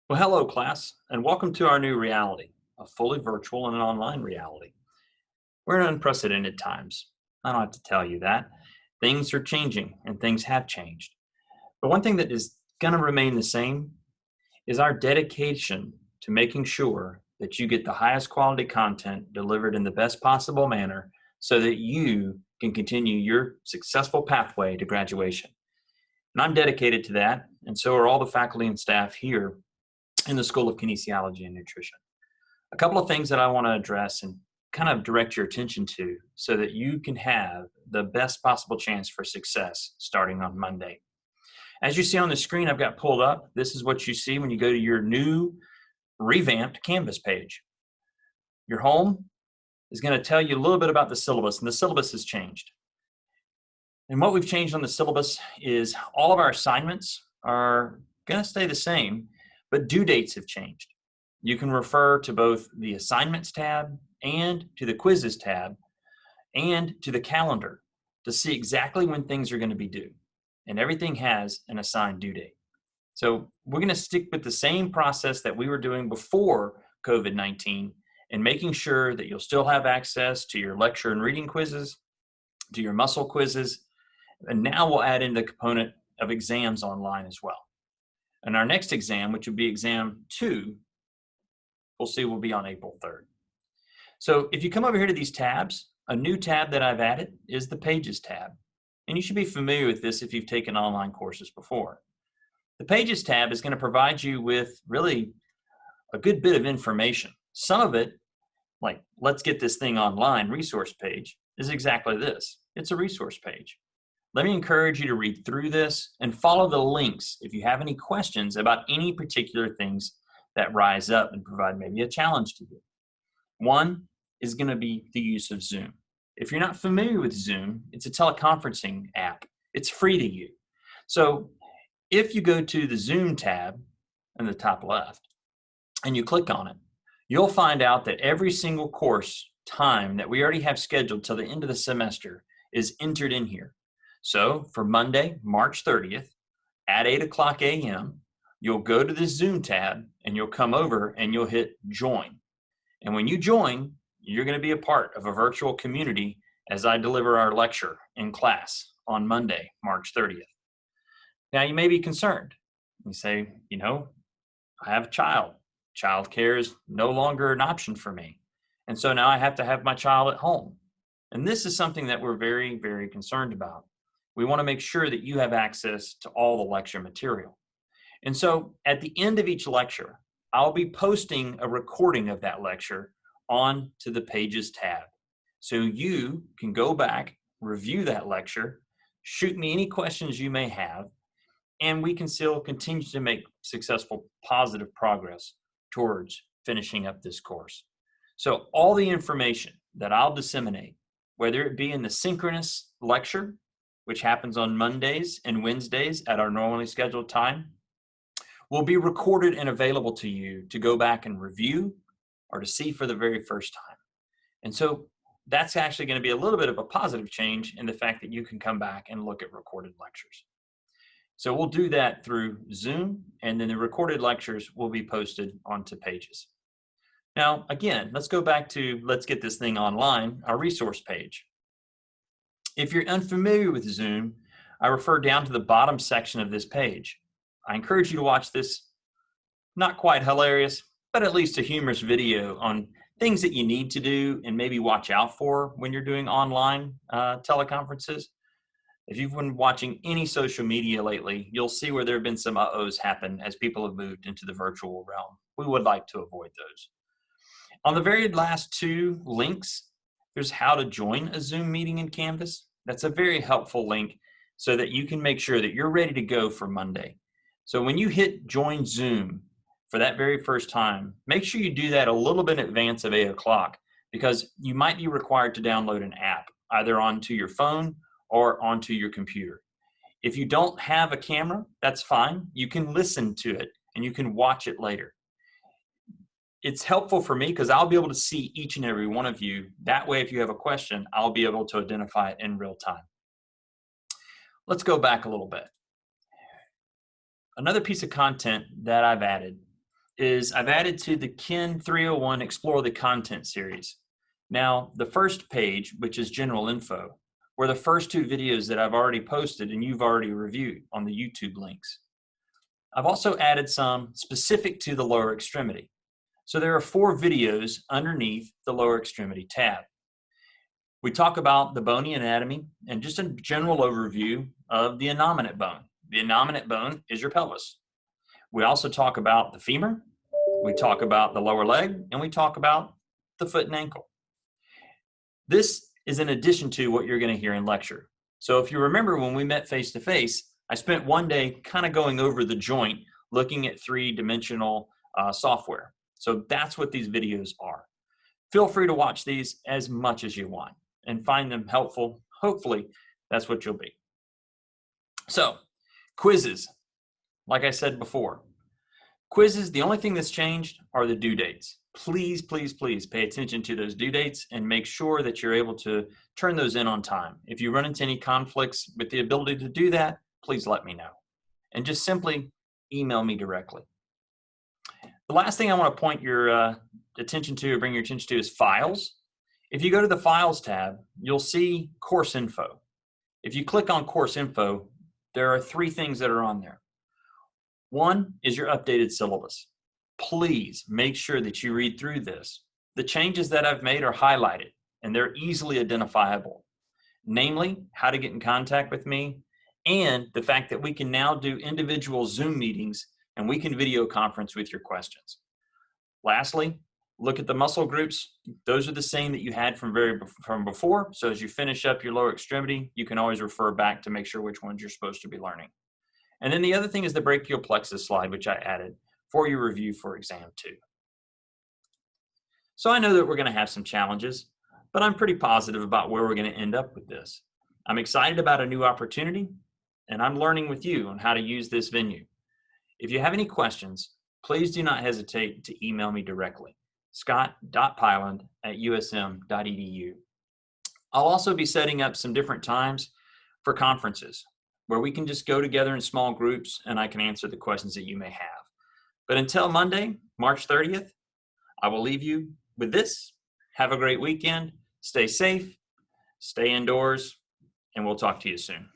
Well, hello, class, and welcome to our new reality, a fully virtual and an online reality. We're in unprecedented times. I don't have to tell you that. Things are changing, and things have changed. But one thing that is going to remain the same is our dedication to making sure that you get the highest quality content delivered in the best possible manner so that you can continue your successful pathway to graduation. And I'm dedicated to that, and so are all the faculty and staff here in the School of Kinesiology and Nutrition. A couple of things that I want to address and kind of direct your attention to so that you can have the best possible chance for success starting on Monday. As you see on the screen I've got pulled up, this is what you see when you go to your new revamped Canvas page. Your home is going to tell you a little bit about the syllabus, and the syllabus has changed. And what we've changed on the syllabus is all of our assignments are going to stay the same, but due dates have changed. You can refer to both the assignments tab and to the quizzes tab and to the calendar to see exactly when things are going to be due. And everything has an assigned due date. So we're going to stick with the same process that we were doing before COVID-19 and making sure that you'll still have access to your lecture and reading quizzes, to your muscle quizzes, and now we'll add in the component of exams online as well. And our next exam, which would be exam 2, we'll see will be on April 3rd. So if you come over here to these tabs, a new tab that I've added is the Pages tab. And you should be familiar with this if you've taken online courses before. The Pages tab is going to provide you with really a good bit of information. Some of it, like let's get this thing online resource page, is exactly this. It's a resource page. Let me encourage you to read through this and follow the links if you have any questions about any particular things that rise up and provide maybe a challenge to you. One is going to be the use of Zoom. If you're not familiar with Zoom, it's a teleconferencing app. It's free to you. So if you go to the Zoom tab in the top left and you click on it, you'll find out that every single course time that we already have scheduled till the end of the semester is entered in here. So for Monday, March 30th at 8 o'clock a.m., you'll go to the Zoom tab and you'll come over and you'll hit join. And when you join, you're going to be a part of a virtual community as I deliver our lecture in class on Monday, March 30th. Now you may be concerned. You say, I have a child. Childcare is no longer an option for me. And so now I have to have my child at home. And this is something that we're very, very concerned about. We want to make sure that you have access to all the lecture material. And so at the end of each lecture, I'll be posting a recording of that lecture onto the Pages tab. So you can go back, review that lecture, shoot me any questions you may have, and we can still continue to make successful, positive progress towards finishing up this course. So all the information that I'll disseminate, whether it be in the synchronous lecture, which happens on Mondays and Wednesdays at our normally scheduled time, will be recorded and available to you to go back and review or to see for the very first time. And so that's actually going to be a little bit of a positive change in the fact that you can come back and look at recorded lectures. So we'll do that through Zoom, and then the recorded lectures will be posted onto Pages. Now, again, let's go back to let's get this thing online, our resource page. If you're unfamiliar with Zoom, I refer down to the bottom section of this page. I encourage you to watch this not quite hilarious, but at least a humorous video on things that you need to do and maybe watch out for when you're doing online teleconferences. If you've been watching any social media lately, you'll see where there have been some uh-ohs happen as people have moved into the virtual realm. We would like to avoid those. On the very last 2 links, there's how to join a Zoom meeting in Canvas. That's a very helpful link so that you can make sure that you're ready to go for Monday. So when you hit join Zoom for that very first time, make sure you do that a little bit in advance of 8 o'clock because you might be required to download an app either onto your phone or onto your computer. If you don't have a camera, that's fine. You can listen to it and you can watch it later. It's helpful for me because I'll be able to see each and every one of you. That way, if you have a question, I'll be able to identify it in real time. Let's go back a little bit. Another piece of content that I've added is I've added to the Kin 301 Explore the Content series. Now, the first page, which is general info, were the first two videos that I've already posted and you've already reviewed on the YouTube links. I've also added some specific to the lower extremity. So there are 4 videos underneath the lower extremity tab. We talk about the bony anatomy and just a general overview of the innominate bone. The innominate bone is your pelvis. We also talk about the femur, we talk about the lower leg, and we talk about the foot and ankle. This is in addition to what you're going to hear in lecture. So if you remember when we met face to face, I spent one day kind of going over the joint, looking at 3-dimensional software. So that's what these videos are. Feel free to watch these as much as you want and find them helpful. Hopefully, that's what you'll be. So, quizzes. Like I said before, quizzes, the only thing that's changed are the due dates. Please, please, please pay attention to those due dates and make sure that you're able to turn those in on time. If you run into any conflicts with the ability to do that, please let me know. And just simply email me directly. The last thing I want to point your attention to or bring your attention to is files. If you go to the Files tab, you'll see Course Info. If you click on Course Info, there are 3 things that are on there. One is your updated syllabus. Please make sure that you read through this. The changes that I've made are highlighted and they're easily identifiable. Namely, how to get in contact with me and the fact that we can now do individual Zoom meetings and we can video conference with your questions. Lastly, look at the muscle groups. Those are the same that you had from before. So as you finish up your lower extremity, you can always refer back to make sure which ones you're supposed to be learning. And then the other thing is the brachial plexus slide, which I added for your review for exam 2. So I know that we're going to have some challenges, but I'm pretty positive about where we're going to end up with this. I'm excited about a new opportunity, and I'm learning with you on how to use this venue. If you have any questions, please do not hesitate to email me directly, scott.pyland@usm.edu. I'll also be setting up some different times for conferences where we can just go together in small groups and I can answer the questions that you may have. But until Monday, March 30th, I will leave you with this. Have a great weekend. Stay safe, stay indoors, and we'll talk to you soon.